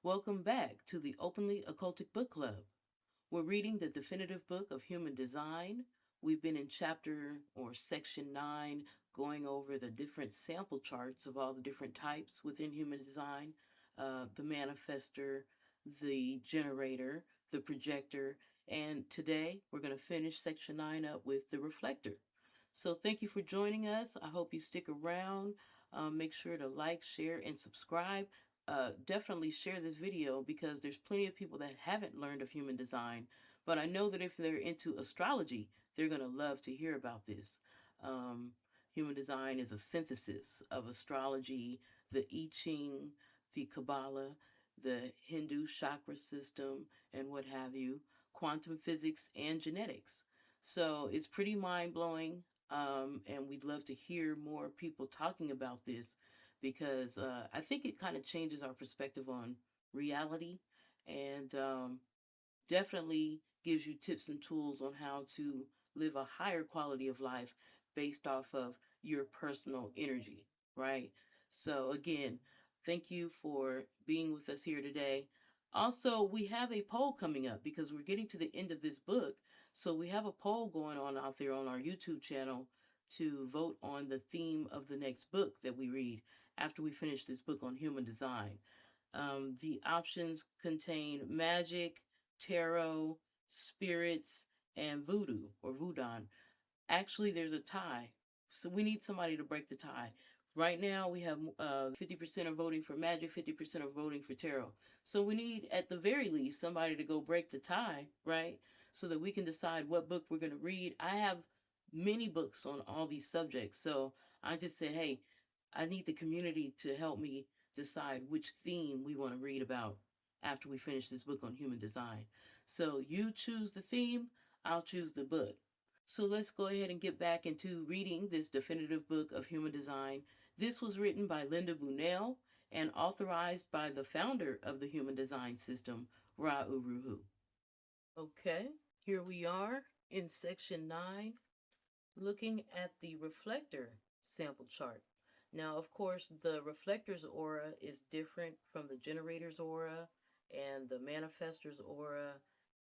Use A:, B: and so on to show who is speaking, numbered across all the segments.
A: Welcome back to the Openly Occultic Book Club. We're reading the definitive book of human design. We've been in chapter or section 9, going over the different sample charts of all the different types within human design, the manifester, the generator, the projector, and today we're going to finish section 9 up with the reflector. So thank you for joining us. I hope you stick around. Make sure to like, share, and subscribe. Definitely share this video because there's plenty of people that haven't learned of human design, but I know that if they're into astrology, they're going to love to hear about this. Um, Human design is a synthesis of astrology, the i-ching, the Kabbalah, the Hindu chakra system, and what have you, quantum physics, and genetics. So it's pretty mind blowing, and we'd love to hear more people talking about this because I think it kind of changes our perspective on reality and definitely gives you tips and tools on how to live a higher quality of life based off of your personal energy, right? So, again, thank you for being with us here today. Also, we have a poll coming up because we're getting to the end of this book. So, we have a poll going on out there on our YouTube channel to vote on the theme of the next book that we read after we finish this book on human design. The options contain magic, tarot, spirits, and voodoo or voodoo. Actually, there's a tie. So we need somebody to break the tie. Right now, we have 50% are voting for magic, 50% are voting for tarot. So we need, at the very least, somebody to go break the tie, right? So that we can decide what book we're going to read. I have many books on all these subjects. So I just said, hey, I need the community to help me decide which theme we want to read about after we finish this book on human design. So you choose the theme, I'll choose the book. So let's go ahead and get back into reading this definitive book of human design. This was written by Linda Bunnell and authorized by the founder of the human design system, Ra Uru Hu. Okay, here we are in section 9, looking at the reflector sample chart. Now, of course, the reflector's aura is different from the generator's aura and the manifestor's aura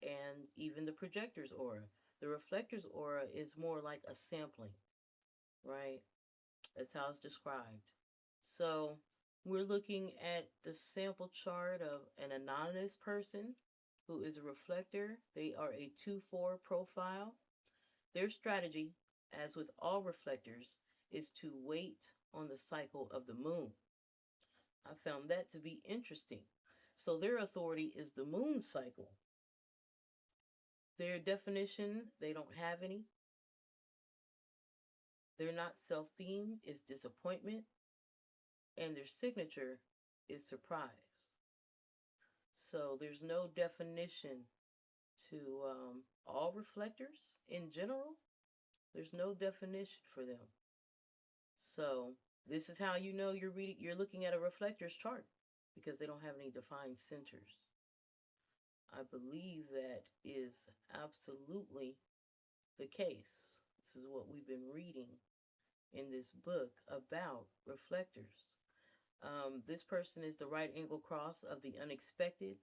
A: and even the projector's aura. The reflector's aura is more like a sampling, right? That's how it's described. So we're looking at the sample chart of an anonymous person who is a reflector. They are a 2-4 profile. Their strategy, as with all reflectors, is to wait on the cycle of the moon. I found that to be interesting. So their authority is the moon cycle. Their definition, they don't have any. They're not self-themed, is disappointment, and their signature is surprise. So there's no definition to all reflectors in general. There's no definition for them. So this is how you know you're looking at a reflector's chart because they don't have any defined centers. I believe that is absolutely the case. This is what we've been reading in this book about reflectors. This person is the right angle cross of the unexpected.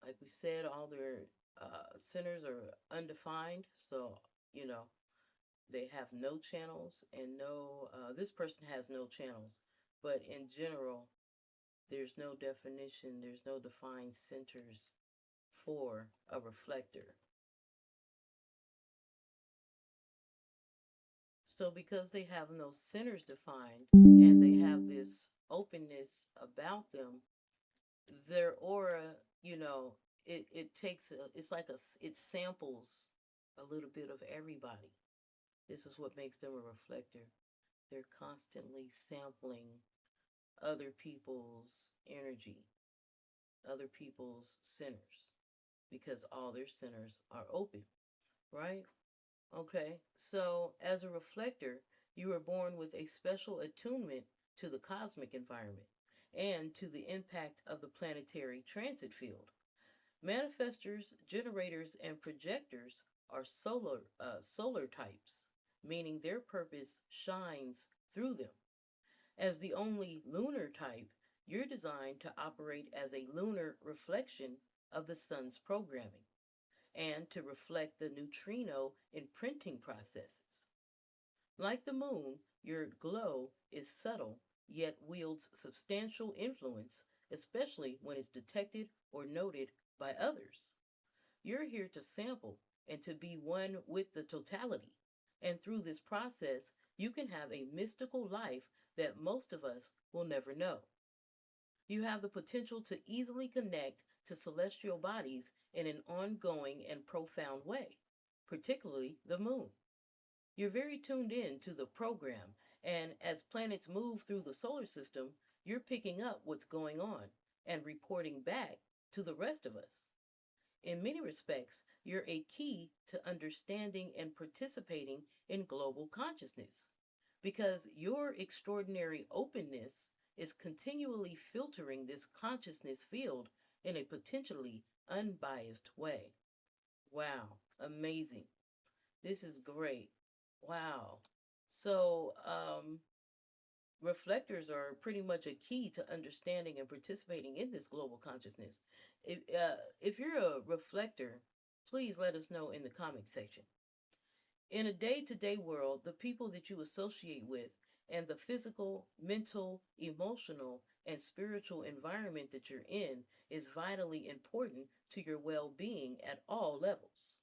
A: Like we said, all their centers are undefined. So, you know, they have no channels and this person has no channels. But in general, there's no definition, there's no defined centers for a reflector. So because they have no centers defined and they have this openness about them, their aura, it takes it's like it samples a little bit of everybody. This is what makes them a reflector. They're constantly sampling other people's energy, other people's centers, because all their centers are open, right? Okay, so as a reflector, you are born with a special attunement to the cosmic environment and to the impact of the planetary transit field. Manifestors, generators, and projectors are solar types, meaning their purpose shines through them. As the only lunar type, you're designed to operate as a lunar reflection of the sun's programming and to reflect the neutrino imprinting processes. Like the moon, your glow is subtle yet wields substantial influence, especially when it's detected or noted by others. You're here to sample and to be one with the totality. And through this process, you can have a mystical life that most of us will never know. You have the potential to easily connect to celestial bodies in an ongoing and profound way, particularly the moon. You're very tuned in to the program, and as planets move through the solar system, you're picking up what's going on and reporting back to the rest of us. In many respects, you're a key to understanding and participating in global consciousness because your extraordinary openness is continually filtering this consciousness field in a potentially unbiased way. Wow, amazing. This is great. Wow. So, reflectors are pretty much a key to understanding and participating in this global consciousness. If you're a reflector, please let us know in the comment section. In a day to day world, the people that you associate with and the physical, mental, emotional, and spiritual environment that you're in is vitally important to your well being at all levels.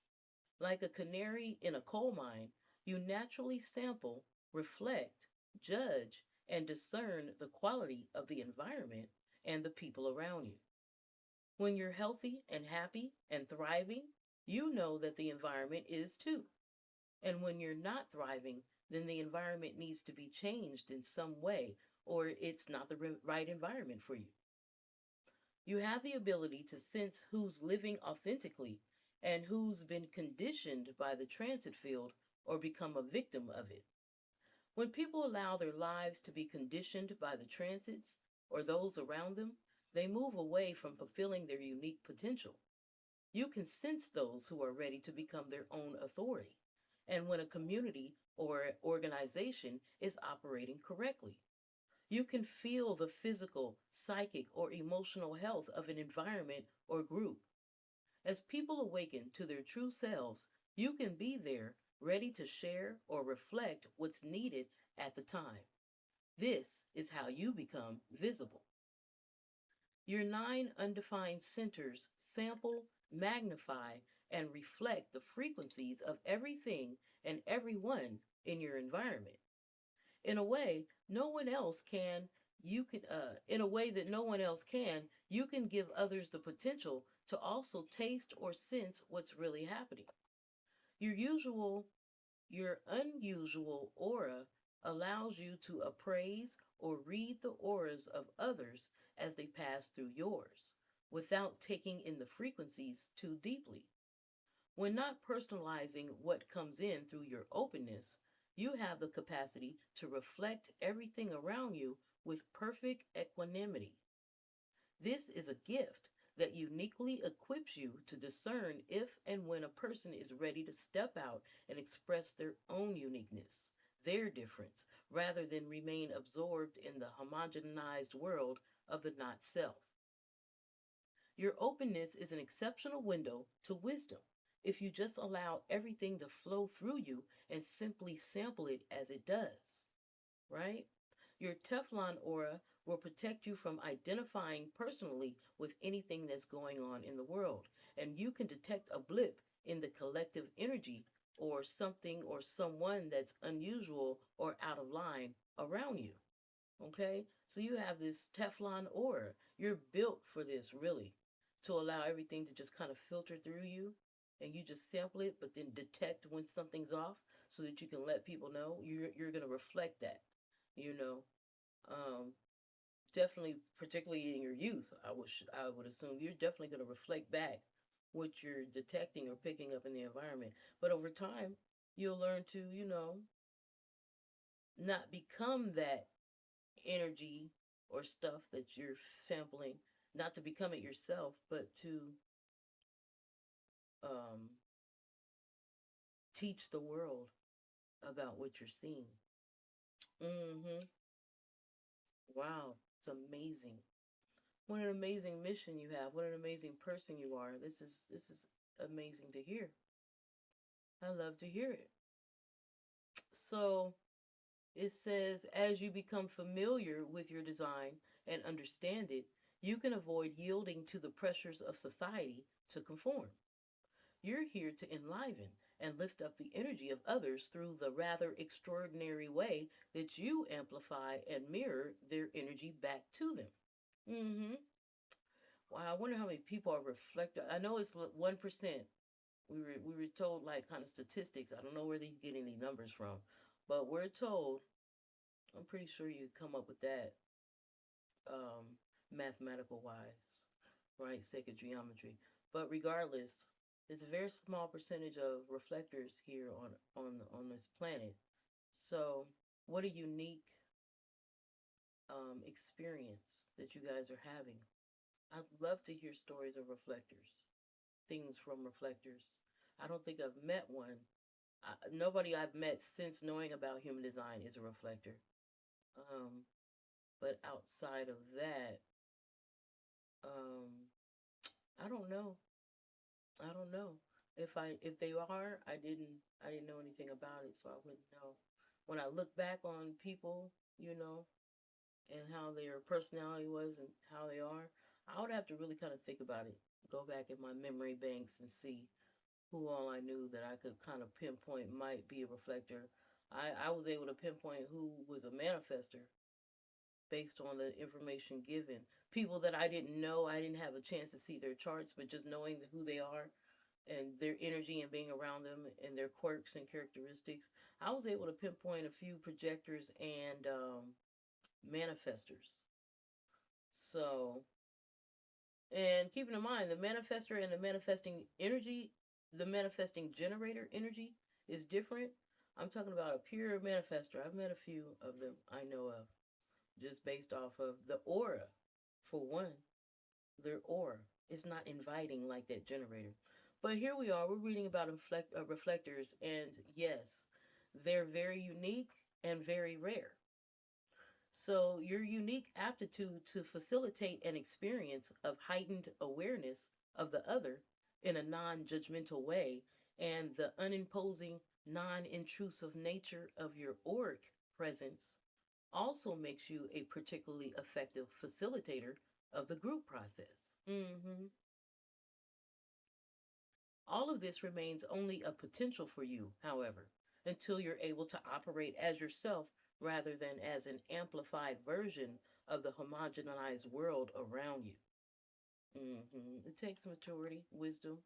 A: Like a canary in a coal mine, you naturally sample, reflect, judge, and discern the quality of the environment and the people around you. When you're healthy and happy and thriving, you know that the environment is too. And when you're not thriving, then the environment needs to be changed in some way, or it's not the right environment for you. You have the ability to sense who's living authentically and who's been conditioned by the transit field or become a victim of it. When people allow their lives to be conditioned by the transits or those around them, they move away from fulfilling their unique potential. You can sense those who are ready to become their own authority, and when a community or organization is operating correctly. You can feel the physical, psychic, or emotional health of an environment or group. As people awaken to their true selves, you can be there ready to share or reflect what's needed at the time. This is how you become visible. Your 9 undefined centers sample, magnify, and reflect the frequencies of everything and everyone in your environment. In a way no one else can, you can in a way that no one else can, you can give others the potential to also taste or sense what's really happening. Your usual your unusual aura allows you to appraise or read the auras of others as they pass through yours without taking in the frequencies too deeply. When not personalizing what comes in through your openness, you have the capacity to reflect everything around you with perfect equanimity. This is a gift that uniquely equips you to discern if and when a person is ready to step out and express their own uniqueness, their difference, rather than remain absorbed in the homogenized world of the not self. Your openness is an exceptional window to wisdom if you just allow everything to flow through you and simply sample it as it does, right? Your Teflon aura will protect you from identifying personally with anything that's going on in the world. And you can detect a blip in the collective energy or something or someone that's unusual or out of line around you. Okay? So you have this Teflon aura. You're built for this, really, to allow everything to just kind of filter through you and you just sample it, but then detect when something's off so that you can let people know you're going to reflect that, you know. Um, Definitely, particularly in your youth, I would assume you're definitely going to reflect back what you're detecting or picking up in the environment. But over time, you'll learn to, not become that energy or stuff that you're sampling, not to become it yourself, but to um, teach the world about what you're seeing. Mm-hmm. Wow, it's amazing. What an amazing mission you have. What an amazing person you are. This is amazing to hear. I love to hear it. So it says, as you become familiar with your design and understand it, you can avoid yielding to the pressures of society to conform. You're here to enliven and lift up the energy of others through the rather extraordinary way that you amplify and mirror their energy back to them. Mm-hmm. Wow, I wonder how many people are reflector. I know it's 1%. We were told like kind of statistics. I don't know where they get any numbers from, but we're told. I'm pretty sure you come up with that mathematical wise, right? Sacred geometry. But regardless, it's a very small percentage of reflectors here on this planet. So, what a unique experience that you guys are having. I'd love to hear stories of reflectors, things from reflectors. I don't think I've met one. Nobody I've met since knowing about human design is a reflector. Um, but outside of that, um, I don't know. I don't know. If they are, I didn't know anything about it, so I wouldn't know. When I look back on people, and how their personality was and how they are, I would have to really kind of think about it. Go back in my memory banks and see who all I knew that I could kind of pinpoint might be a reflector. I was able to pinpoint who was a manifester based on the information given. People that I didn't know, I didn't have a chance to see their charts, but just knowing who they are and their energy and being around them and their quirks and characteristics, I was able to pinpoint a few projectors and manifestors. So, and keeping in mind, the manifestor and the manifesting energy, the manifesting generator energy is different. I'm talking about a pure manifestor. I've met a few of them I know of just based off of the aura, for one. Their aura is not inviting like that generator. But here we are, we're reading about reflectors, and yes, they're very unique and very rare. So, your unique aptitude to facilitate an experience of heightened awareness of the other in a non judgmental way, and the unimposing, non intrusive nature of your auric presence also makes you a particularly effective facilitator of the group process. All of this remains only a potential for you, however, until you're able to operate as yourself rather than as an amplified version of the homogenized world around you. It takes maturity, wisdom,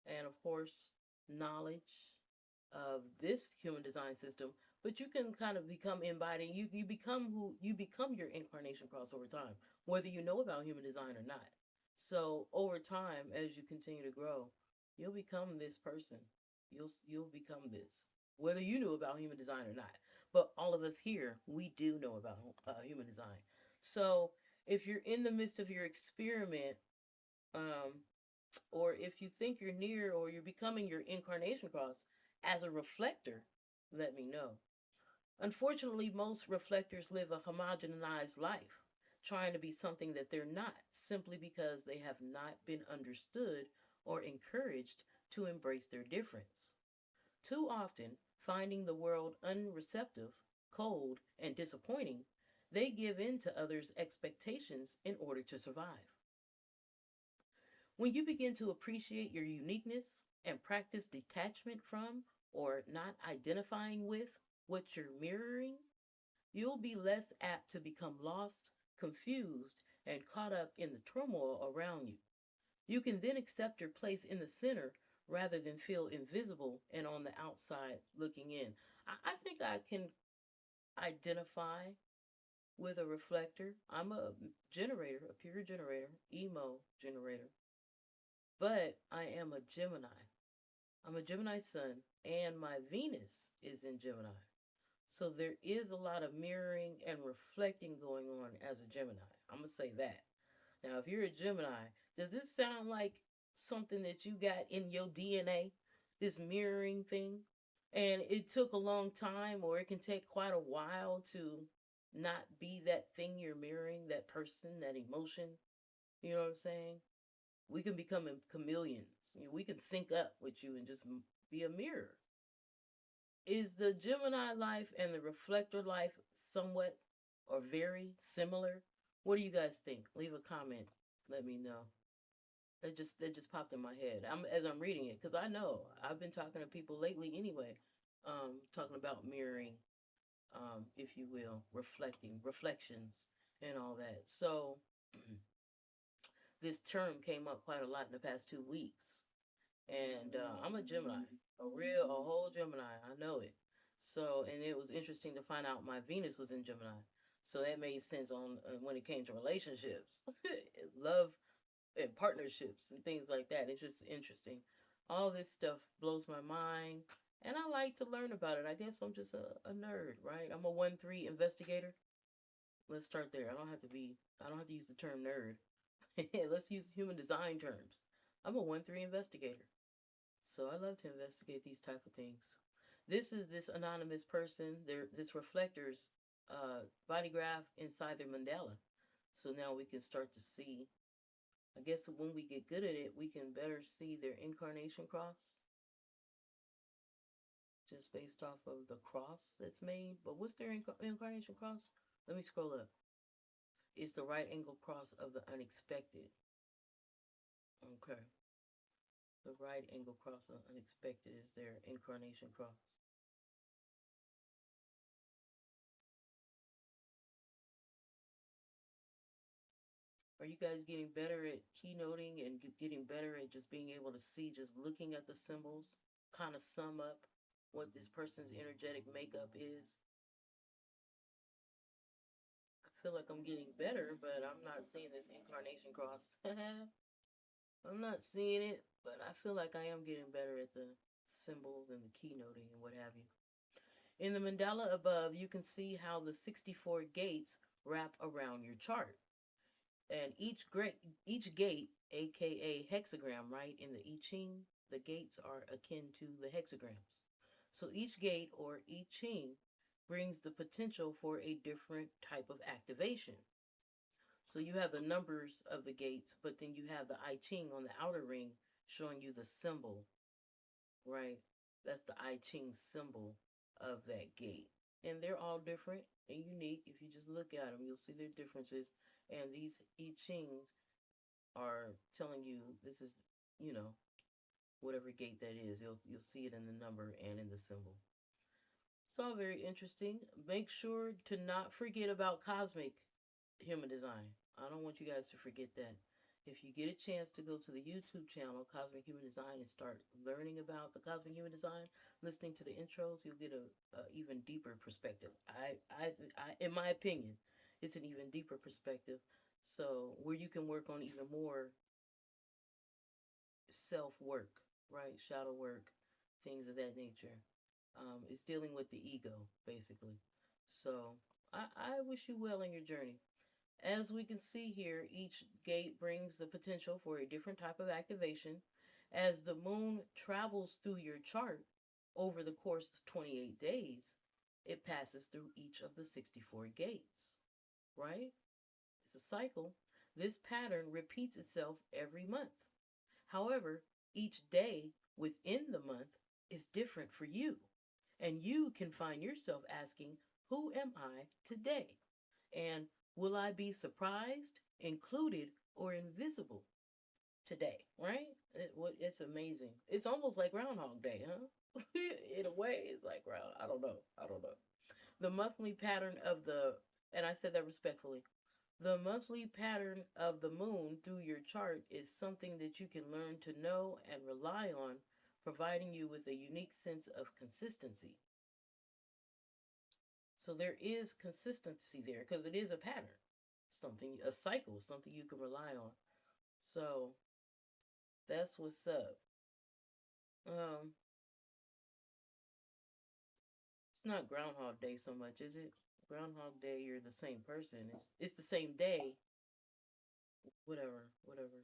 A: and of course, knowledge of this human design system, but you can kind of become embodying. You become who you become your incarnation cross over time, whether you know about human design or not. So over time, as you continue to grow, you'll become this person. You'll become this, whether you knew about human design or not. But all of us here, we do know about human design. So if you're in the midst of your experiment, um, or if you think you're near or you're becoming your incarnation cross as a reflector, let me know. Unfortunately, most reflectors live a homogenized life, trying to be something that they're not, simply because they have not been understood or encouraged to embrace their difference. Too often, finding the world unreceptive, cold, and disappointing, they give in to others' expectations in order to survive. When you begin to appreciate your uniqueness and practice detachment from or not identifying with what you're mirroring, you'll be less apt to become lost, confused, and caught up in the turmoil around you. You can then accept your place in the center rather than feel invisible and on the outside looking in. I think I can identify with a reflector. I'm a generator, a pure generator, emo generator, but I am a Gemini. I'm a Gemini sun, and my Venus is in Gemini. So there is a lot of mirroring and reflecting going on as a Gemini. I'm going to say that. Now, if you're a Gemini, does this sound like something that you got in your DNA? This mirroring thing? And it took a long time, or it can take quite a while to not be that thing you're mirroring, that person, that emotion. You know what I'm saying? We can become chameleons. We can sync up with you and just be a mirror. Is the Gemini life and the Reflector life somewhat or very similar? What do you guys think? Leave a comment. Let me know. That just popped in my head. As I'm reading it because I know I've been talking to people lately anyway, talking about mirroring, if you will, reflecting, reflections, and all that. So this term came up quite a lot in the past 2 weeks, and I'm a Gemini, a whole Gemini. I know it. So, and it was interesting to find out my Venus was in Gemini. So that made sense on when it came to relationships, love, and partnerships and things like that. It's just interesting. All this stuff blows my mind, and I like to learn about it. I guess I'm just a nerd, right? I'm a 1-3 investigator. Let's start there. I don't have to be. I don't have to use the term nerd. Let's use human design terms. I'm a 1-3 investigator. So I love to investigate these type of things. This is this anonymous person, this reflector's body graph inside their mandala. So now we can start to see. I guess when we get good at it, we can better see their incarnation cross, just based off of the cross that's made. But what's their incarnation cross? Let me scroll up. It's the right angle cross of the unexpected. Okay. The right angle cross of the unexpected is their incarnation cross. Are you guys getting better at keynoting and getting better at just being able to see, just looking at the symbols, kind of sum up what this person's energetic makeup is? I feel like I'm getting better, but I'm not seeing this incarnation cross. I'm not seeing it, but I feel like I am getting better at the symbols and the keynoting and what have you. In the mandala above, you can see how the 64 gates wrap around your chart. And each gate, aka hexagram, right? In the i-ching, the gates are akin to the hexagrams. So each gate or i-ching brings the potential for a different type of activation. So you have the numbers of the gates, but then you have the i-ching on the outer ring showing you the symbol, right? That's the i-ching symbol of that gate. And they're all different and unique. If you just look at them, you'll see their differences. And these i-chings are telling you this is, you know, whatever gate that is. You'll see it in the number and in the symbol. It's all very interesting. Make sure to not forget about cosmic human design. I don't want you guys to forget that. If you get a chance to go to the YouTube channel, Cosmic Human Design, and start learning about the Cosmic Human Design, listening to the intros, you'll get a even deeper perspective. In my opinion, it's an even deeper perspective. So where you can work on even more self work, right? Shadow work, things of that nature. It's dealing with the ego, basically. So I wish you well in your journey. As we can see here, each gate brings the potential for a different type of activation. As the moon travels through your chart over the course of 28 days, it passes through each of the 64 gates, right? It's a cycle. This pattern repeats itself every month. However, each day within the month is different for you. And you can find yourself asking, who am I today? And will I be surprised, included, or invisible today? Right? It's amazing. It's almost like Groundhog Day, huh? In a way, it's like ground. I don't know. I don't know. The monthly pattern of the, and I said that respectfully. The monthly pattern of the moon through your chart is something that you can learn to know and rely on, providing you with a unique sense of consistency. So there is consistency there because it is a pattern, something, a cycle, something you can rely on. So that's what's up. Um, it's not Groundhog Day so much, is it? Groundhog Day, you're the same person. It's the same day. Whatever, whatever.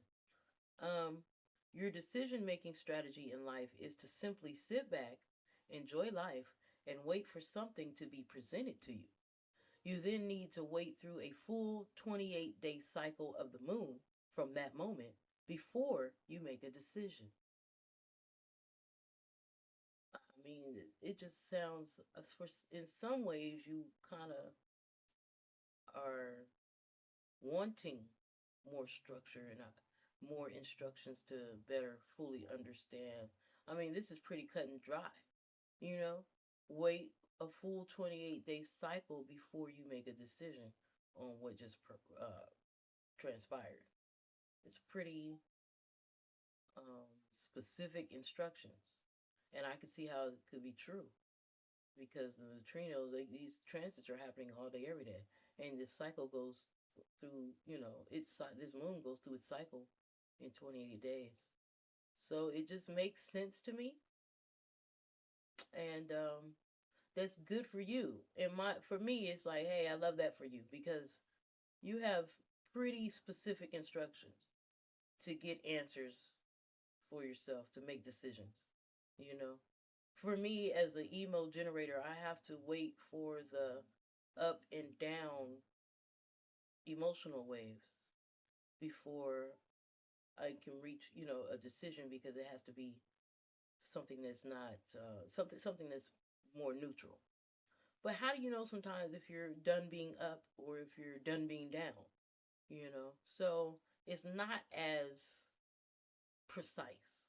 A: Um, your decision making strategy in life is to simply sit back, enjoy life, and wait for something to be presented to you. You then need to wait through a full 28-day cycle of the moon from that moment before you make a decision. I mean, it just sounds, for, in some ways, you kind of are wanting more structure and more instructions to better fully understand. I mean, this is pretty cut and dry, you know? Wait a full 28-day cycle before you make a decision on what just transpired. It's pretty specific instructions. And I can see how it could be true because the neutrino, these transits are happening all day, every day. And this cycle goes through, this moon goes through its cycle in 28 days. So it just makes sense to me. And that's good for you. And for me, it's like, hey, I love that for you because you have pretty specific instructions to get answers for yourself, to make decisions, you know. For me, as an emo generator, I have to wait for the up and down emotional waves before I can reach, a decision because it has to be something that's not something that's more neutral. But how do you know sometimes if you're done being up or if you're done being down? So it's not as precise.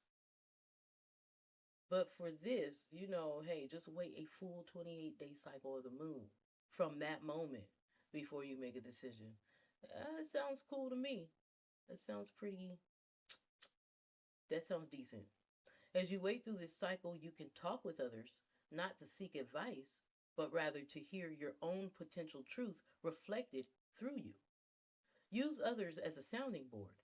A: But for this, hey, just wait a full 28-day cycle of the moon from that moment before you make a decision. It sounds cool to me. That sounds pretty, that sounds decent. As you wait through this cycle, you can talk with others, not to seek advice, but rather to hear your own potential truth reflected through you. Use others as a sounding board.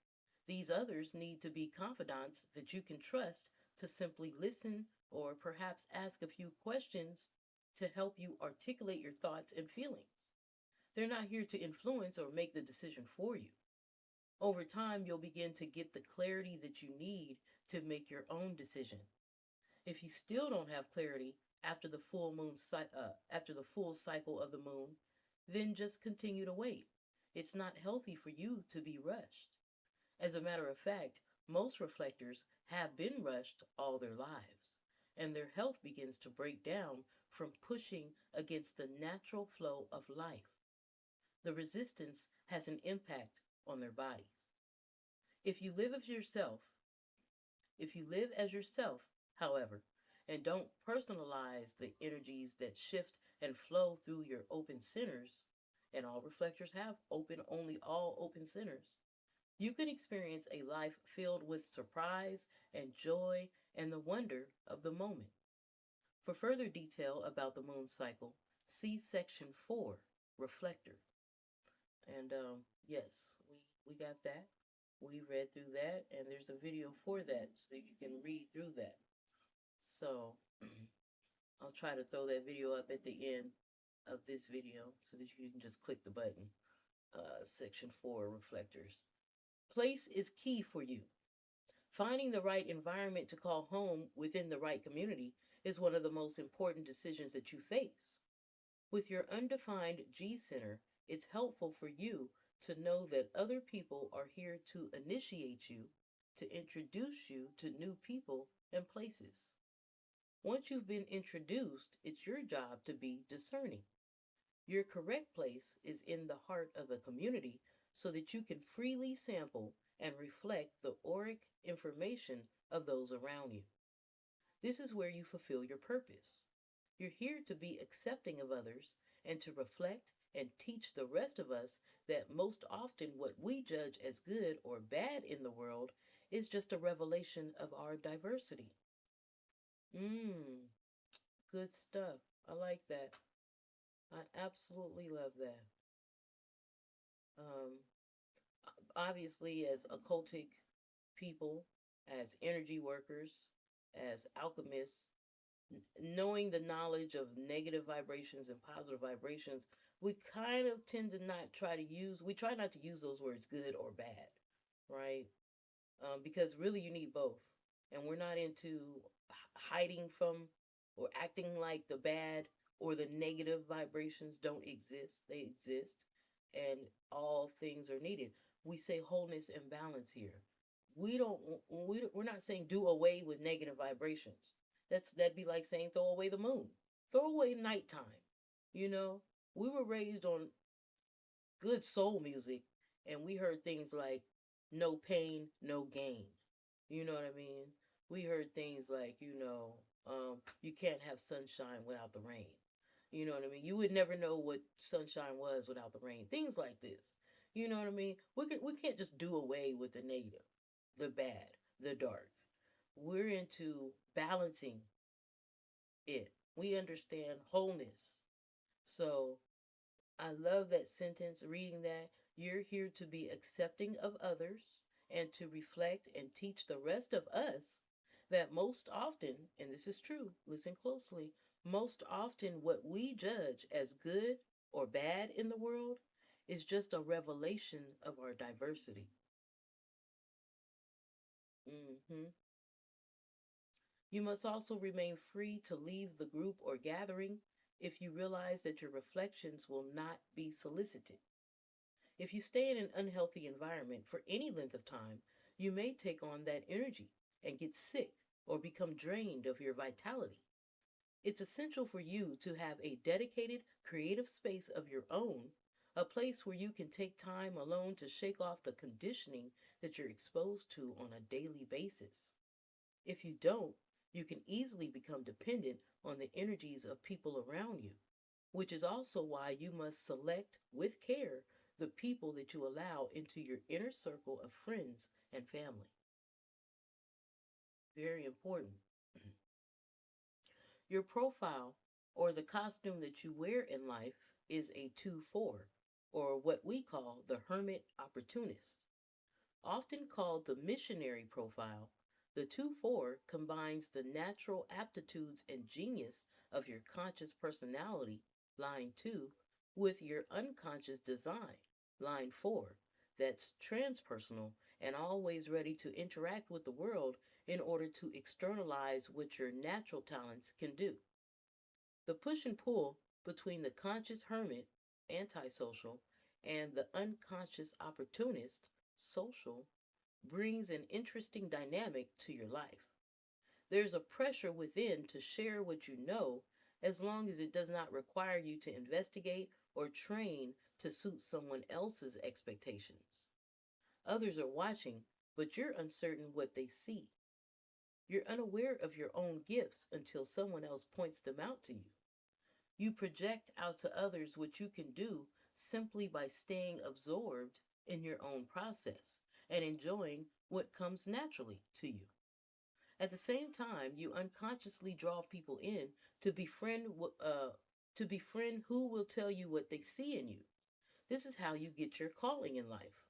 A: These others need to be confidants that you can trust to simply listen or perhaps ask a few questions to help you articulate your thoughts and feelings. They're not here to influence or make the decision for you. Over time, you'll begin to get the clarity that you need to make your own decision. If you still don't have clarity after the after the full cycle of the moon, then just continue to wait. It's not healthy for you to be rushed. As a matter of fact, most reflectors have been rushed all their lives, and their health begins to break down from pushing against the natural flow of life. The resistance has an impact on their bodies. If you live as yourself, if you live as yourself, however, and don't personalize the energies that shift and flow through your open centers, and all reflectors have only all open centers, you can experience a life filled with surprise and joy and the wonder of the moment. For further detail about the moon cycle, see section 4, Reflector. And yes, we got that. We read through that, and there's a video for that so you can read through that. So I'll try to throw that video up at the end of this video so that you can just click the button. Section 4, Reflectors. Place is key for you. Finding the right environment to call home within the right community is one of the most important decisions that you face. With your undefined G center, it's helpful for you to know that other people are here to initiate you, to introduce you to new people and places. Once you've been introduced, it's your job to be discerning. Your correct place is in the heart of a community so that you can freely sample and reflect the auric information of those around you. This is where you fulfill your purpose. You're here to be accepting of others and to reflect and teach the rest of us that most often what we judge as good or bad in the world is just a revelation of our diversity. Good stuff. I like that. I absolutely love that. Um, Obviously, as occultic people, as energy workers, as alchemists, knowing the knowledge of negative vibrations and positive vibrations, we kind of tend to not try to use, we try not to use those words good or bad, right? Because really you need both. And we're not into hiding from or acting like the bad or the negative vibrations don't exist. They exist and all things are needed. we say wholeness and balance here. We're not saying do away with negative vibrations. That'd be like saying throw away the moon, throw away nighttime. You know, we were raised on good soul music, and we heard things like no pain, no gain. You know what I mean? We heard things like, you can't have sunshine without the rain. You know what I mean? You would never know what sunshine was without the rain. Things like this. You know what I mean? We can't just do away with the negative, the bad, the dark. We're into balancing it. We understand wholeness. So I love that sentence, reading that. You're here to be accepting of others and to reflect and teach the rest of us that most often, and this is true, listen closely, most often what we judge as good or bad in the world is just a revelation of our diversity. hmm You must also remain free to leave the group or gathering if you realize that your reflections will not be solicited. If you stay in an unhealthy environment for any length of time, you may take on that energy and get sick or become drained of your vitality. It's essential for you to have a dedicated creative space of your own, a place where you can take time alone to shake off the conditioning that you're exposed to on a daily basis. If you don't, you can easily become dependent on the energies of people around you, which is also why you must select with care the people that you allow into your inner circle of friends and family. Very important. Your profile or the costume that you wear in life is a 2-4, or what we call the Hermit Opportunist. Often called the missionary profile, the 2-4 combines the natural aptitudes and genius of your conscious personality, line 2, with your unconscious design, line 4, that's transpersonal and always ready to interact with the world in order to externalize what your natural talents can do. The push and pull between the conscious hermit, antisocial, and the unconscious opportunist, social, brings an interesting dynamic to your life. There's a pressure within to share what you know as long as it does not require you to investigate or train to suit someone else's expectations. Others are watching, but you're uncertain what they see. You're unaware of your own gifts until someone else points them out to you. You project out to others what you can do simply by staying absorbed in your own process and enjoying what comes naturally to you. At the same time, you unconsciously draw people in to befriend who will tell you what they see in you. This is how you get your calling in life.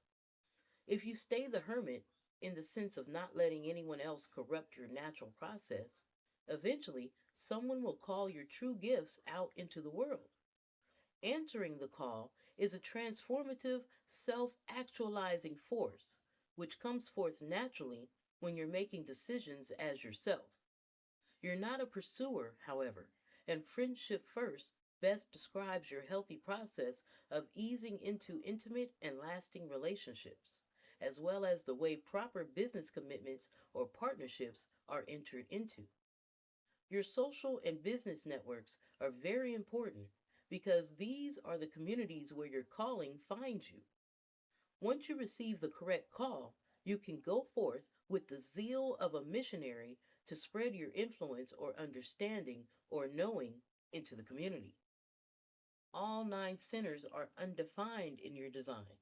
A: If you stay the hermit in the sense of not letting anyone else corrupt your natural process, eventually someone will call your true gifts out into the world. Answering the call is a transformative, self actualizing force, which comes forth naturally when you're making decisions as yourself. You're not a pursuer, however, and friendship first best describes your healthy process of easing into intimate and lasting relationships, as well as the way proper business commitments or partnerships are entered into. Your social and business networks are very important because these are the communities where your calling finds you. Once you receive the correct call, you can go forth with the zeal of a missionary to spread your influence or understanding or knowing into the community. All 9 centers are undefined in your design.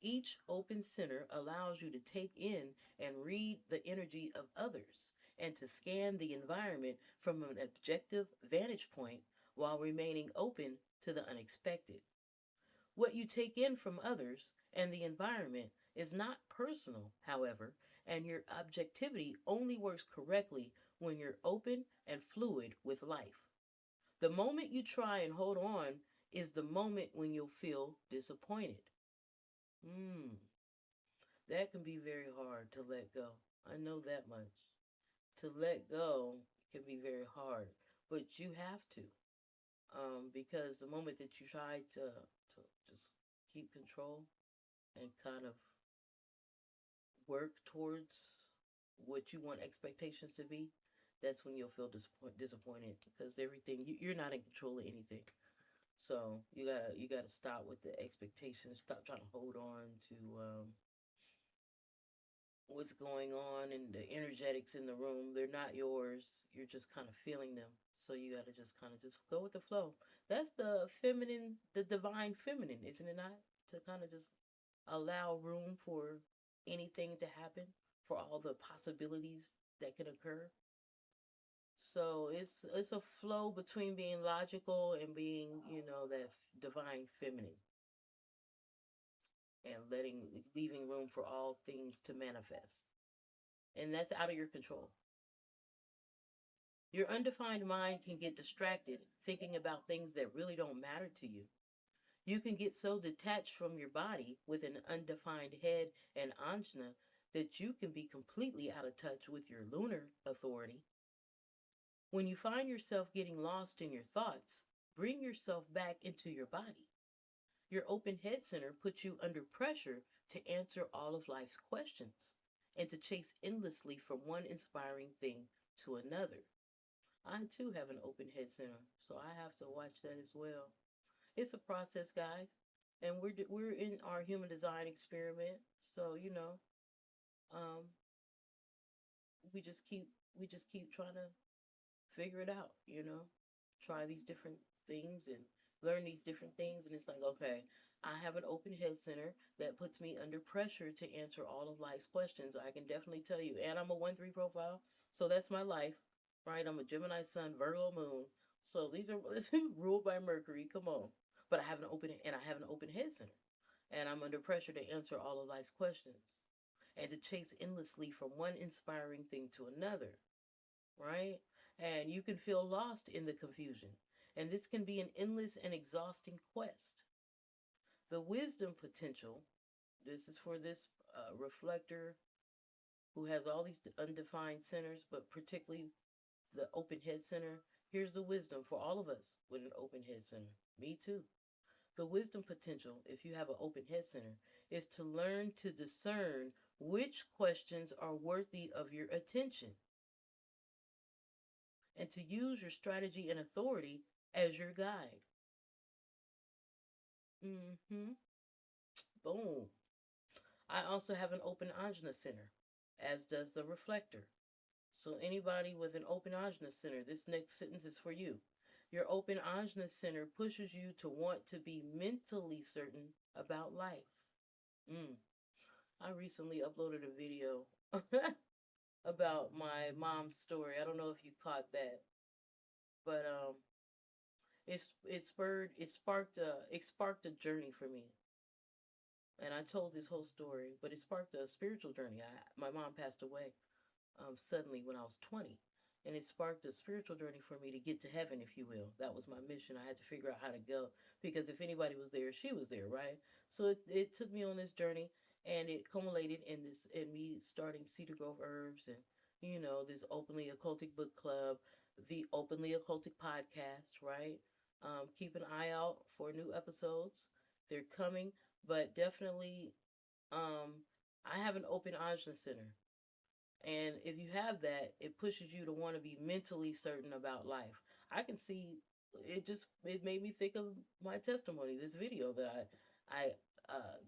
A: Each open center allows you to take in and read the energy of others and to scan the environment from an objective vantage point while remaining open to the unexpected. What you take in from others and the environment is not personal, however, and your objectivity only works correctly when you're open and fluid with life. The moment you try and hold on is the moment when you'll feel disappointed. Hmm, that can be very hard to let go. I know that much. To let go can be very hard, but you have to. Because the moment that you try to just keep control, and kind of work towards what you want expectations to be, that's when you'll feel disappointed because everything you're not in control of anything. So you gotta stop with the expectations. Stop trying to hold on to what's going on and the energetics in the room. They're not yours. You're just kind of feeling them. So you gotta just kind of just go with the flow. That's the feminine, the divine feminine, isn't it not? To kind of just allow room for anything to happen, for all the possibilities that can occur. So it's a flow between being logical and being, that divine feminine, and leaving room for all things to manifest. And that's out of your control. Your undefined mind can get distracted thinking about things that really don't matter to you. You can get so detached from your body with an undefined head and ajna that you can be completely out of touch with your lunar authority. When you find yourself getting lost in your thoughts, bring yourself back into your body. Your open head center puts you under pressure to answer all of life's questions and to chase endlessly from one inspiring thing to another. I too have an open head center, so I have to watch that as well. It's a process, guys, and we're in our human design experiment. So um, we just keep trying to figure it out. Try these different things and learn these different things, and it's like, okay, I have an open head center that puts me under pressure to answer all of life's questions. I can definitely tell you, and I'm a 1-3 profile, so that's my life, right? I'm a Gemini Sun, Virgo Moon, so these are ruled by Mercury. Come on, but I have an open head center, and I'm under pressure to answer all of life's questions and to chase endlessly from one inspiring thing to another, right? And you can feel lost in the confusion. And this can be an endless and exhausting quest. The wisdom potential, this is for this reflector who has all these undefined centers, but particularly the open head center. Here's the wisdom for all of us with an open head center. Me too. The wisdom potential, if you have an open head center, is to learn to discern which questions are worthy of your attention and to use your strategy and authority as your guide. Mm-hmm. Boom. I also have an open ajna center, as does the reflector. So anybody with an open ajna center, this next sentence is for you. Your open ajna center pushes you to want to be mentally certain about life. Mm. I recently uploaded a video about my mom's story. I don't know if you caught that, but it sparked a journey for me, and I told this whole story, but it sparked a spiritual journey. My mom passed away suddenly when I was 20, and it sparked a spiritual journey for me to get to heaven, if you will. That was my mission. I had to figure out how to go because if anybody was there, she was there, right? So it took me on this journey, and it culminated in me starting Cedar Grove Herbs and this Openly Occultic Book Club, the Openly Occultic podcast, right? Keep an eye out for new episodes. They're coming, but definitely, I have an open ajna center. And if you have that, it pushes you to want to be mentally certain about life. I can see it made me think of my testimony, this video that I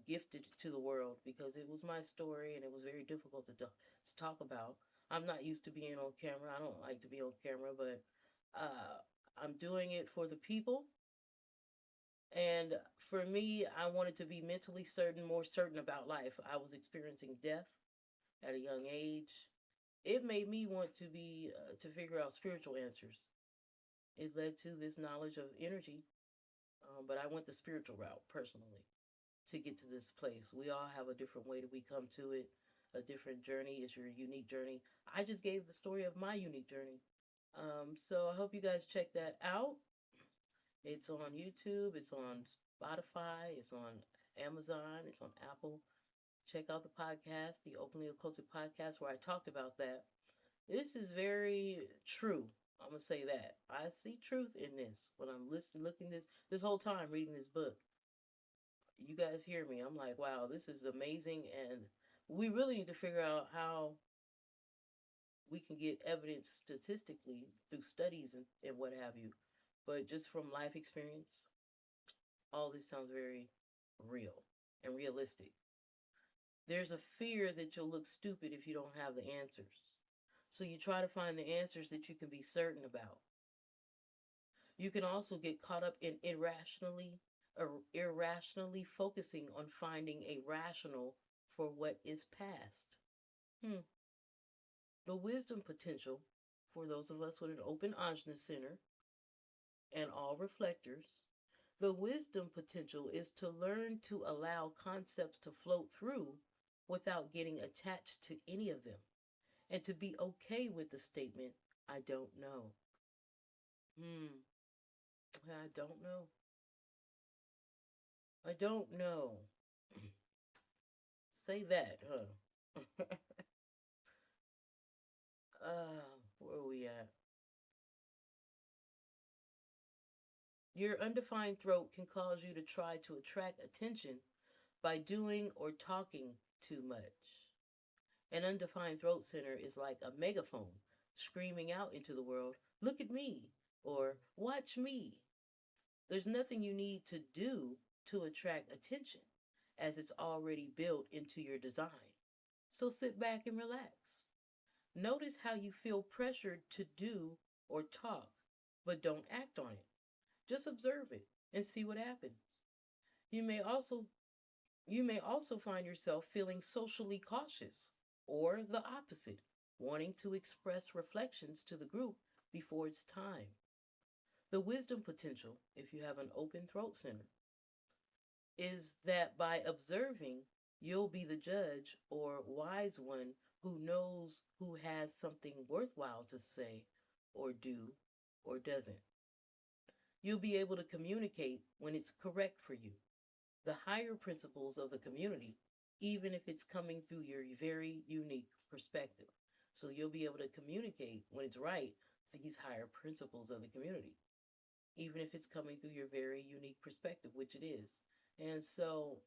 A: gifted to the world because it was my story and it was very difficult to talk about. I'm not used to being on camera. I don't like to be on camera, but I'm doing it for the people. And for me, I wanted to be mentally certain, more certain about life. I was experiencing death at a young age. It made me want to figure out spiritual answers. It led to this knowledge of energy, but I went the spiritual route personally to get to this place. We all have a different way that we come to it, a different journey. Is your unique journey. I just gave the story of my unique journey. So I hope you guys check that out. It's on YouTube, it's on Spotify, it's on Amazon, it's on Apple. Check out the podcast, the Openly Occultic Podcast, where I talked about that. This is very true. I'm gonna say that I see truth in this when I'm listening, looking this whole time reading this book. You guys hear me? I'm like, wow, this is amazing. And we really need to figure out how we can get evidence statistically through studies and what have you. But just from life experience, all this sounds very real and realistic. There's a fear that you'll look stupid if you don't have the answers. So you try to find the answers that you can be certain about. You can also get caught up in irrationally focusing on finding a rational for what is past. Hmm. The wisdom potential for those of us with an open ajna center and all reflectors, the wisdom potential is to learn to allow concepts to float through without getting attached to any of them and to be okay with the statement, I don't know. Hmm, I don't know. I don't know. Say that, huh? Where are we at? Your undefined throat can cause you to try to attract attention by doing or talking too much. An undefined throat center is like a megaphone screaming out into the world, look at me, or watch me. There's nothing you need to do to attract attention, as it's already built into your design. So sit back and relax. Notice how you feel pressured to do or talk, but don't act on it. Just observe it and see what happens. You may also you may also find yourself feeling socially cautious or the opposite, wanting to express reflections to the group before it's time. The wisdom potential, if you have an open throat center, is that by observing, you'll be the judge or wise one who knows who has something worthwhile to say or do or doesn't. You'll be able to communicate when it's correct for you, the higher principles of the community, even if it's coming through your very unique perspective. So you'll be able to communicate when it's right these higher principles of the community, even if it's coming through your very unique perspective, which it is. And so,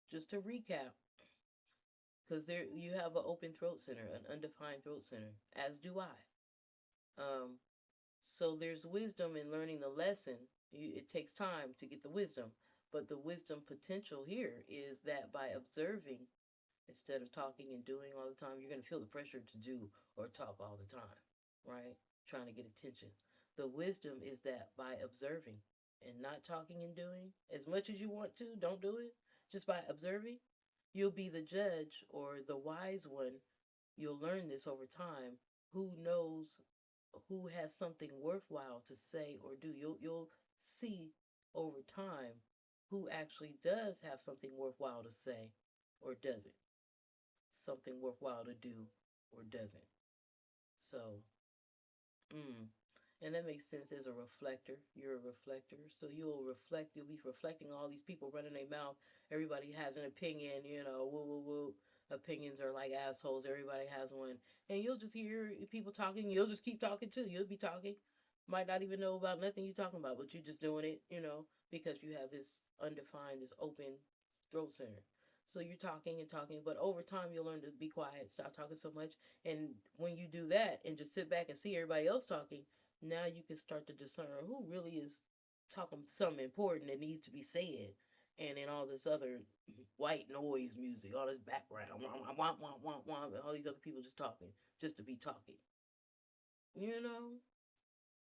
A: just to recap, because there you have an open throat center, an undefined throat center, as do I. Um, so there's wisdom in learning the lesson. It takes time to get the wisdom, but the wisdom potential here is that by observing instead of talking and doing all the time, you're going to feel the pressure to do or talk all the time, right? Trying to get attention. The wisdom is that by observing and not talking and doing as much as you want to, don't do it. Just by observing, you'll be the judge or the wise one. You'll learn this over time. Who knows who has something worthwhile to say or do? You'll see over time who actually does have something worthwhile to say or doesn't, something worthwhile to do or doesn't. So, mm, and that makes sense as a reflector. You're a reflector. So you'll be reflecting all these people running their mouth. Everybody has an opinion, woo, woo, woo. Opinions are like assholes. Everybody has one. And you'll just hear people talking. You'll just keep talking too. You'll be talking. Might not even know about nothing you're talking about, but you're just doing it, because you have this undefined, this open throat center. So you're talking and talking, but over time you'll learn to be quiet, stop talking so much. And when you do that and just sit back and see everybody else talking, now you can start to discern who really is talking something important that needs to be said. And then all this other white noise music, all this background, wah, wah, wah, wah, wah, all these other people just talking, just to be talking. You know,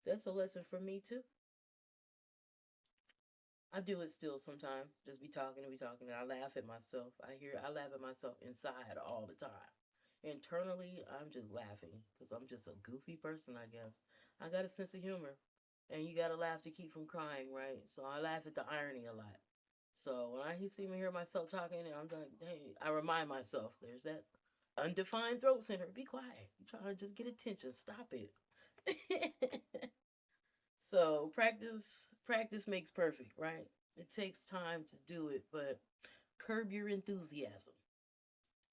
A: that's a lesson for me too. I do it still sometimes. Just be talking and be talking, and I laugh at myself. I laugh at myself inside all the time. Internally, I'm just laughing because I'm just a goofy person, I guess. I got a sense of humor, and you gotta laugh to keep from crying, right? So I laugh at the irony a lot. So when I see me hear myself talking, and I'm like, dang, I remind myself, there's that undefined throat center. Be quiet. You're trying to just get attention. Stop it. So practice makes perfect, right? It takes time to do it, but curb your enthusiasm,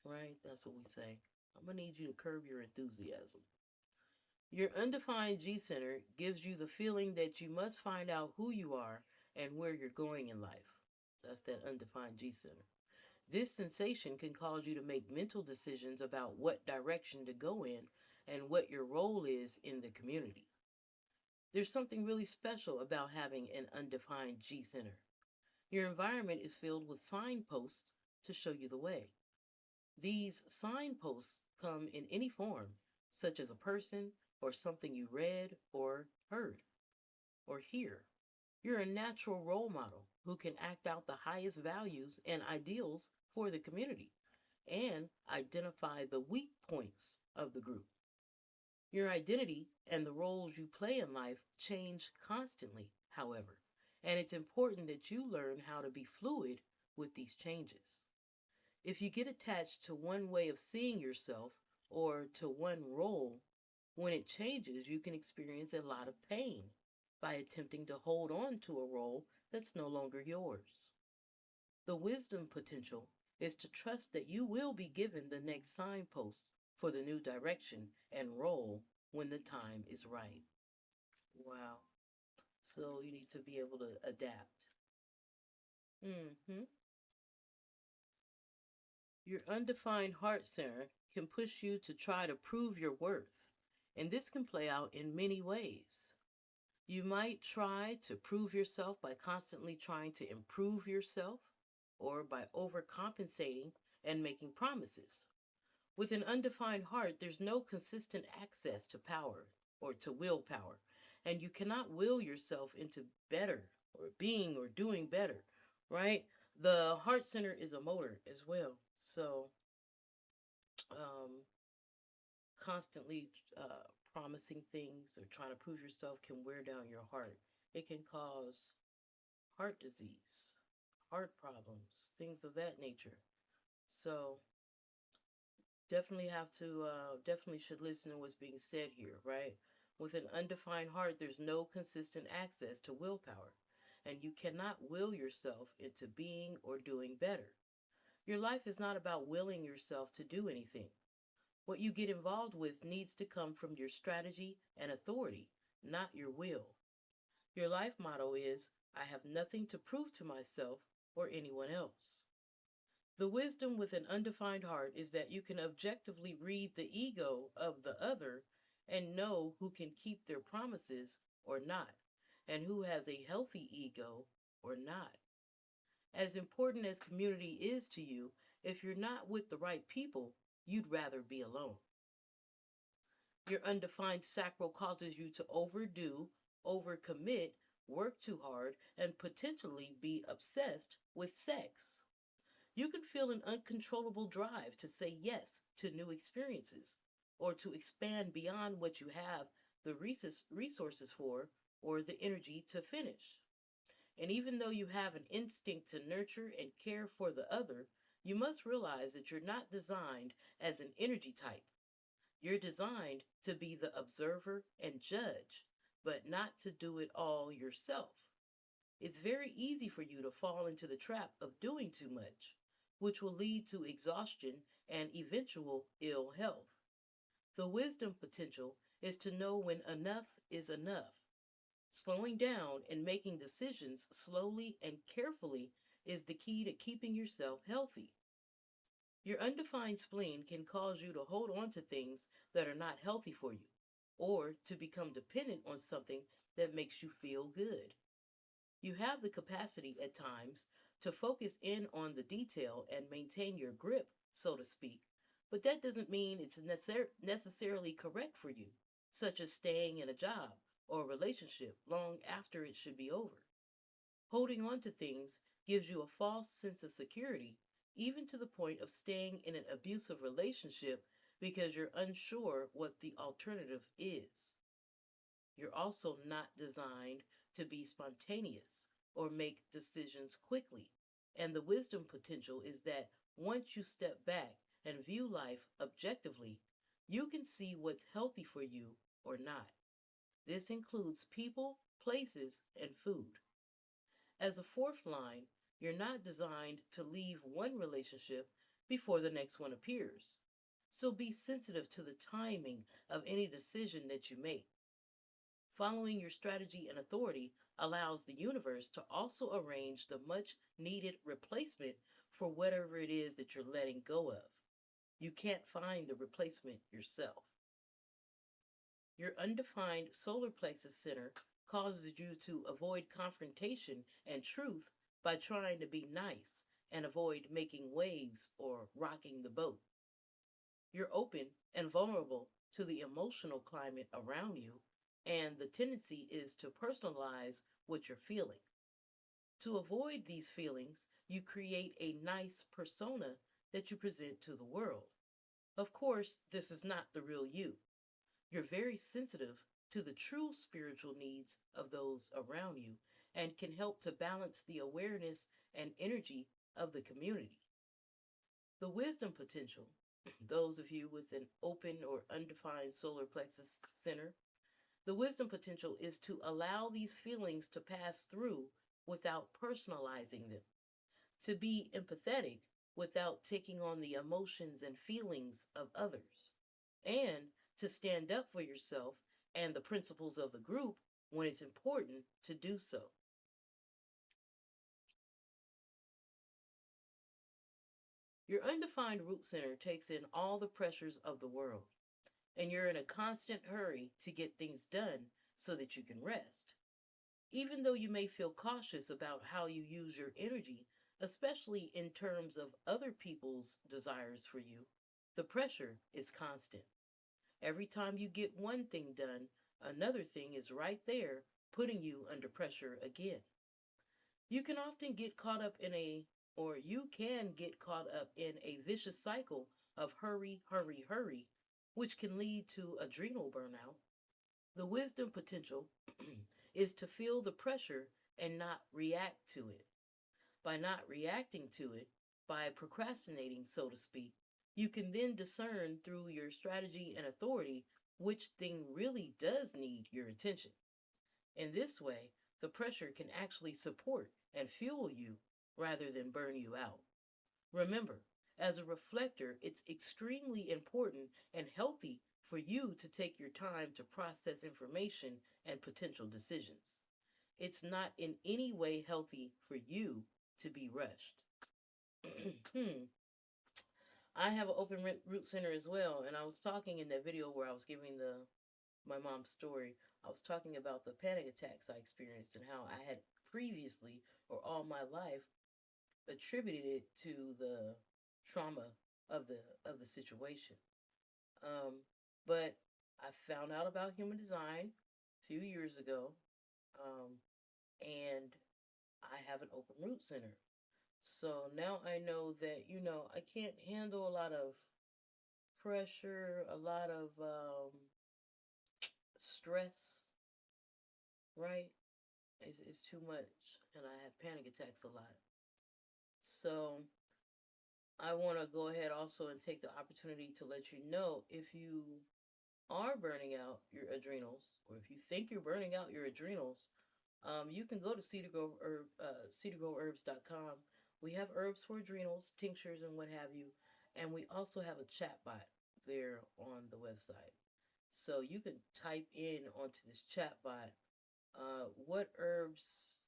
A: right? That's what we say. I'm gonna need you to curb your enthusiasm. Your undefined G center gives you the feeling that you must find out who you are and where you're going in life. That's that undefined G center. This sensation can cause you to make mental decisions about what direction to go in and what your role is in the community. There's something really special about having an undefined G center. Your environment is filled with signposts to show you the way. These signposts come in any form, such as a person or something you read or heard or hear. You're a natural role model who can act out the highest values and ideals for the community and identify the weak points of the group. Your identity and the roles you play in life change constantly, however, and it's important that you learn how to be fluid with these changes. If you get attached to one way of seeing yourself or to one role, when it changes, you can experience a lot of pain by attempting to hold on to a role that's no longer yours. The wisdom potential is to trust that you will be given the next signpost for the new direction and role when the time is right. Wow. So you need to be able to adapt. Hmm. Your undefined heart center can push you to try to prove your worth, and this can play out in many ways. You might try to prove yourself by constantly trying to improve yourself or by overcompensating and making promises. With an undefined heart, there's no consistent access to power or to willpower, and you cannot will yourself into better or being or doing better, right? The heart center is a motor as well. So, um, constantly promising things or trying to prove yourself can wear down your heart. It can cause heart disease, heart problems, things of that nature. So, definitely have to definitely should listen to what's being said here, right? With an undefined heart, there's no consistent access to willpower, and you cannot will yourself into being or doing better. Your life is not about willing yourself to do anything. What you get involved with needs to come from your strategy and authority, not your will. Your life motto is I have nothing to prove to myself or anyone else. The wisdom with an undefined heart is that you can objectively read the ego of the other and know who can keep their promises or not, and who has a healthy ego or not. As important as community is to you, if you're not with the right people, you'd rather be alone. Your undefined sacral causes you to overdo, overcommit, work too hard, and potentially be obsessed with sex. You can feel an uncontrollable drive to say yes to new experiences or to expand beyond what you have the resources for or the energy to finish. And even though you have an instinct to nurture and care for the other, you must realize that you're not designed as an energy type. You're designed to be the observer and judge, but not to do it all yourself. It's very easy for you to fall into the trap of doing too much, which will lead to exhaustion and eventual ill health. The wisdom potential is to know when enough is enough. Slowing down and making decisions slowly and carefully is the key to keeping yourself healthy. Your undefined spleen can cause you to hold on to things that are not healthy for you, or to become dependent on something that makes you feel good. You have the capacity at times to focus in on the detail and maintain your grip, so to speak, but that doesn't mean it's necessarily correct for you, such as staying in a job or a relationship long after it should be over. Holding on to things gives you a false sense of security, even to the point of staying in an abusive relationship because you're unsure what the alternative is. You're also not designed to be spontaneous or make decisions quickly. And the wisdom potential is that once you step back and view life objectively, you can see what's healthy for you or not. This includes people, places, and food. As a fourth line, you're not designed to leave one relationship before the next one appears. So be sensitive to the timing of any decision that you make. Following your strategy and authority allows the universe to also arrange the much needed replacement for whatever it is that you're letting go of. You can't find the replacement yourself. Your undefined solar plexus center causes you to avoid confrontation and truth by trying to be nice and avoid making waves or rocking the boat. You're open and vulnerable to the emotional climate around you, and the tendency is to personalize what you're feeling. To avoid these feelings, you create a nice persona that you present to the world. Of course, this is not the real you. You're very sensitive to the true spiritual needs of those around you and can help to balance the awareness and energy of the community. The wisdom potential, those of you with an open or undefined solar plexus center, the wisdom potential is to allow these feelings to pass through without personalizing them, to be empathetic without taking on the emotions and feelings of others, and to stand up for yourself and the principles of the group when it's important to do so. Your undefined root center takes in all the pressures of the world, and you're in a constant hurry to get things done so that you can rest. Even though you may feel cautious about how you use your energy, especially in terms of other people's desires for you, the pressure is constant. Every time you get one thing done, another thing is right there putting you under pressure again. You can often get caught up in a, or you can get caught up in a vicious cycle of hurry, hurry, hurry, which can lead to adrenal burnout. The wisdom potential is to feel the pressure and not react to it. By not reacting to it, by procrastinating, so to speak, you can then discern through your strategy and authority which thing really does need your attention. In this way, the pressure can actually support and fuel you rather than burn you out. Remember, as a reflector, it's extremely important and healthy for you to take your time to process information and potential decisions. It's not in any way healthy for you to be rushed. I have an open root center as well, and I was talking in that video where I was giving the my mom's story. I was talking about the panic attacks I experienced and how I had previously or all my life attributed it to the trauma of the situation. Um, but I found out about human design a few years ago, um, and I have an open root center. So now I know that, I can't handle a lot of pressure, a lot of stress, right? It's too much, and I have panic attacks a lot. So I want to go ahead also and take the opportunity to let you know if you are burning out your adrenals, or if you think you're burning out your adrenals, you can go to cedargroveherbs.com. We have herbs for adrenals, tinctures, and what have you. And we also have a chat bot there on the website. So you can type in onto this chat bot, what herbs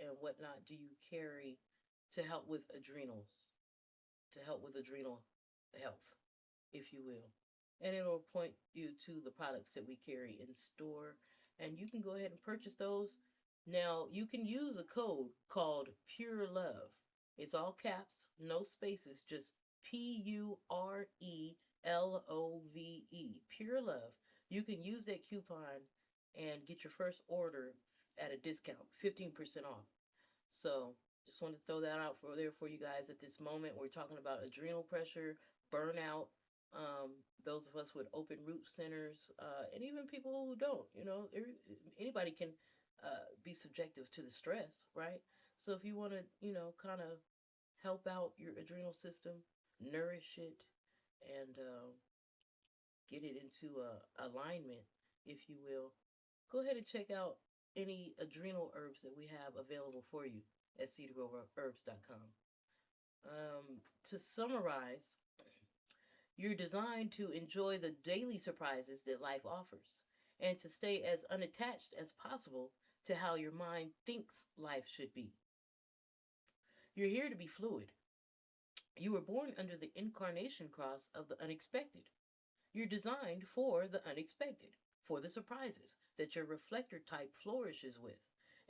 A: and whatnot do you carry to help with adrenals, to help with adrenal health, if you will. And it'll point you to the products that we carry in store. And you can go ahead and purchase those. Now, you can use a code called Pure Love. It's all caps, no spaces, just PURELOVE, Pure Love. You can use that coupon and get your first order at a discount, 15% off. So just want to throw that out for there for you guys at this moment. We're talking about adrenal pressure, burnout, those of us with open root centers, and even people who don't. Anybody can be subjective to the stress, right? So if you want to, kind of help out your adrenal system, nourish it, and get it into alignment, if you will, go ahead and check out any adrenal herbs that we have available for you at cedargroveherbs.com. To summarize, you're designed to enjoy the daily surprises that life offers. and to stay as unattached as possible to how your mind thinks life should be. You're here to be fluid. You were born under the incarnation cross of the unexpected. You're designed for the unexpected, for the surprises that your reflector type flourishes with,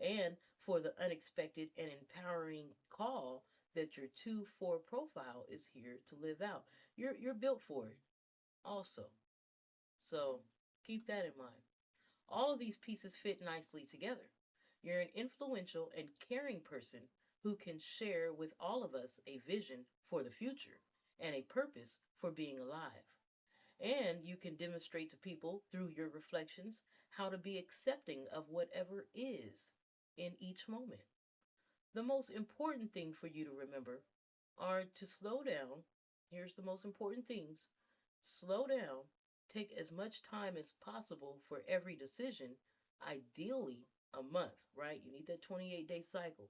A: and for the unexpected and empowering call that your 2-4 profile is here to live out. You're built for it also. So keep that in mind. All of these pieces fit nicely together. You're an influential and caring person who can share with all of us a vision for the future and a purpose for being alive. And you can demonstrate to people through your reflections how to be accepting of whatever is in each moment. The most important thing for you to remember are to slow down. Here's the most important things: slow down, take as much time as possible for every decision, ideally a month, right? You need that 28-day cycle.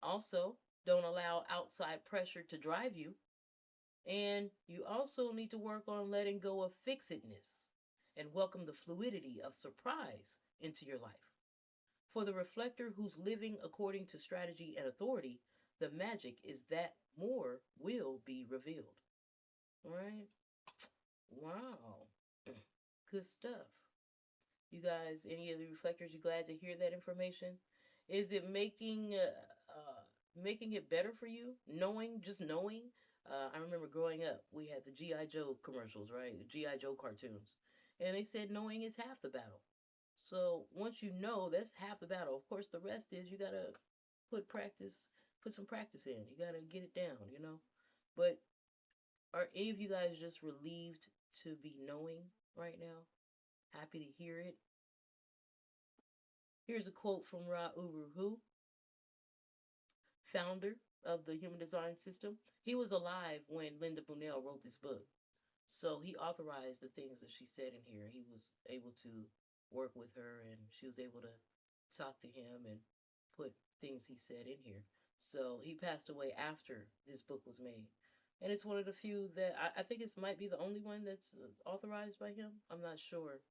A: Also, don't allow outside pressure to drive you. And you also need to work on letting go of fixedness and welcome the fluidity of surprise into your life. For the reflector who's living according to strategy and authority, the magic is that more will be revealed. All right? Wow. Good stuff. You guys, any of the reflectors, you glad to hear that information? Is it making it better for you? Knowing, just knowing. I remember growing up, we had the GI Joe commercials, right? The GI Joe cartoons, and they said knowing is half the battle. So once you know, that's half the battle. Of course, the rest is you gotta put practice, put some practice in. You gotta get it down. But are any of you guys just relieved to be knowing right now? Happy to hear it. Here's a quote from Ra Uru Hu, founder of the Human Design System. He was alive when Linda Bunnell wrote this book. So he authorized the things that she said in here. He was able to work with her and she was able to talk to him and put things he said in here. So he passed away after this book was made. And it's one of the few that I think it might be the only one that's authorized by him. I'm not sure.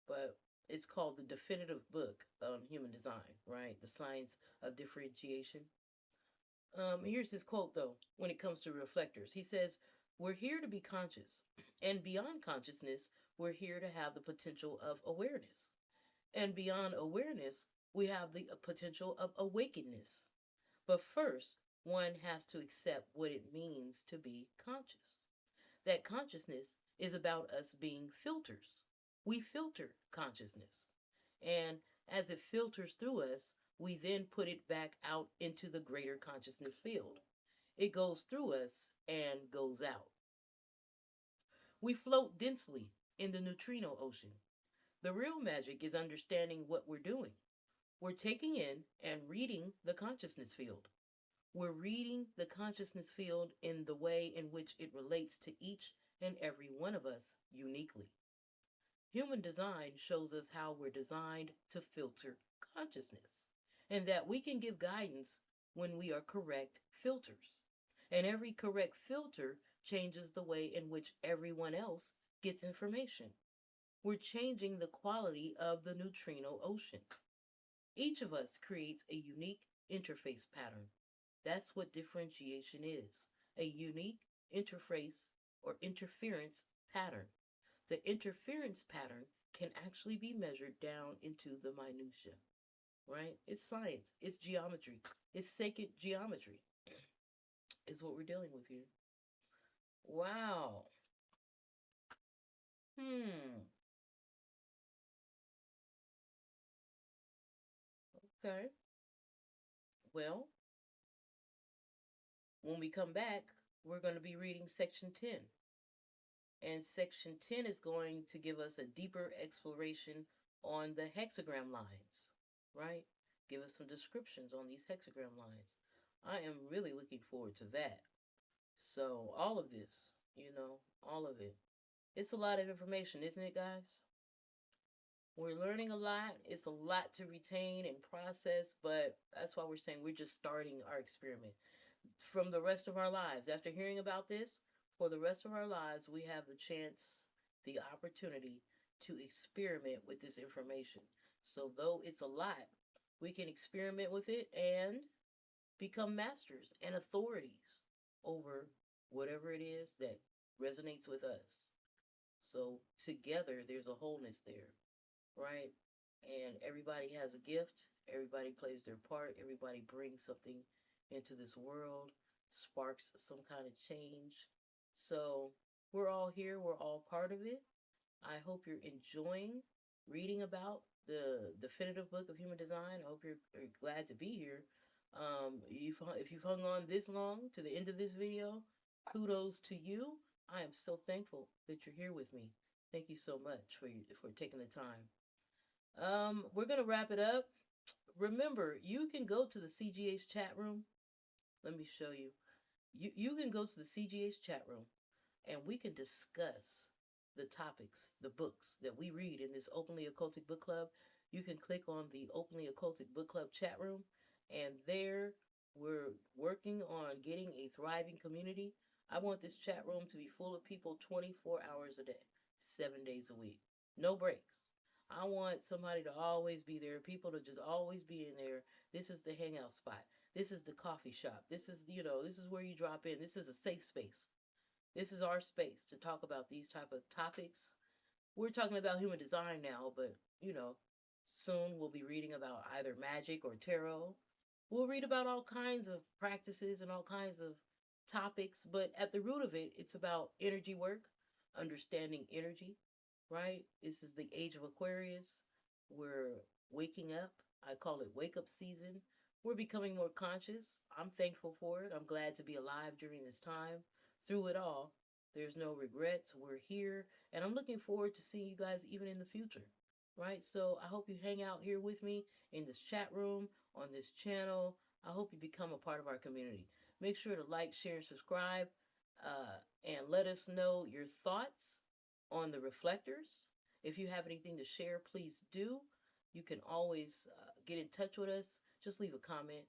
A: But it's called The Definitive Book on Human Design, right? The Science of Differentiation. Here's his quote, though, when it comes to reflectors. He says, "We're here to be conscious, and beyond consciousness, we're here to have the potential of awareness. And beyond awareness, we have the potential of awakeness. But first, one has to accept what it means to be conscious. That consciousness is about us being filters. We filter consciousness. And as it filters through us, we then put it back out into the greater consciousness field. It goes through us and goes out. We float densely in the neutrino ocean. The real magic is understanding what we're doing. We're taking in and reading the consciousness field. We're reading the consciousness field in the way in which it relates to each and every one of us uniquely. Human design shows us how we're designed to filter consciousness and that we can give guidance when we are correct filters. And every correct filter changes the way in which everyone else gets information. We're changing the quality of the neutrino ocean. Each of us creates a unique interface pattern. That's what differentiation is: a unique interface or interference pattern. The interference pattern can actually be measured down into the minutia, right? It's science, it's geometry, it's sacred geometry, is what we're dealing with here. Wow. Hmm. Okay. Well, when we come back, we're going to be reading section 10. And section 10 is going to give us a deeper exploration on the hexagram lines, right? Give us some descriptions on these hexagram lines. I am really looking forward to that. So, all of this, all of it. It's a lot of information, isn't it, guys? We're learning a lot. It's a lot to retain and process, but that's why we're saying we're just starting our experiment. From the rest of our lives, after hearing about this, for the rest of our lives, we have the chance, the opportunity to experiment with this information. So, though it's a lot, we can experiment with it and become masters and authorities over whatever it is that resonates with us. So, together, there's a wholeness there, right? And everybody has a gift, everybody plays their part, everybody brings something into this world, sparks some kind of change. So, we're all here, we're all part of it. I hope you're enjoying reading about the definitive book of human design. I hope you're glad to be here. If you've hung on this long to the end of this video, kudos to you. I am so thankful that you're here with me. Thank you so much for taking the time. We're gonna wrap it up. Remember, you can go to the CGH chat room. Let me show you. You can go to the CGH chat room and we can discuss the topics, the books that we read in this Openly Occultic Book Club. You can click on the Openly Occultic Book Club chat room, and there we're working on getting a thriving community. I want this chat room to be full of people 24 hours a day, 7 days a week, no breaks. I want somebody to always be there, people to just always be in there. This is the hangout spot. This is the coffee shop. This is where you drop in. This is a safe space. This is our space to talk about these type of topics. We're talking about human design now, but soon we'll be reading about either magic or tarot. We'll read about all kinds of practices and all kinds of topics, but at the root of it, it's about energy work, understanding energy, right? This is the age of Aquarius. We're waking up. I call it wake up season. We're becoming more conscious. I'm thankful for it. I'm glad to be alive during this time. Through it all, there's no regrets. We're here, and I'm looking forward to seeing you guys even in the future, right? So I hope you hang out here with me in this chat room, on this channel. I hope you become a part of our community. Make sure to like, share, and subscribe, and let us know your thoughts on the reflectors. If you have anything to share, please do. You can always get in touch with us. Just leave a comment.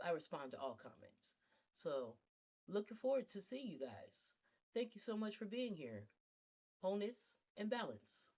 A: I respond to all comments. So, looking forward to seeing you guys. Thank you so much for being here. Wholeness and balance.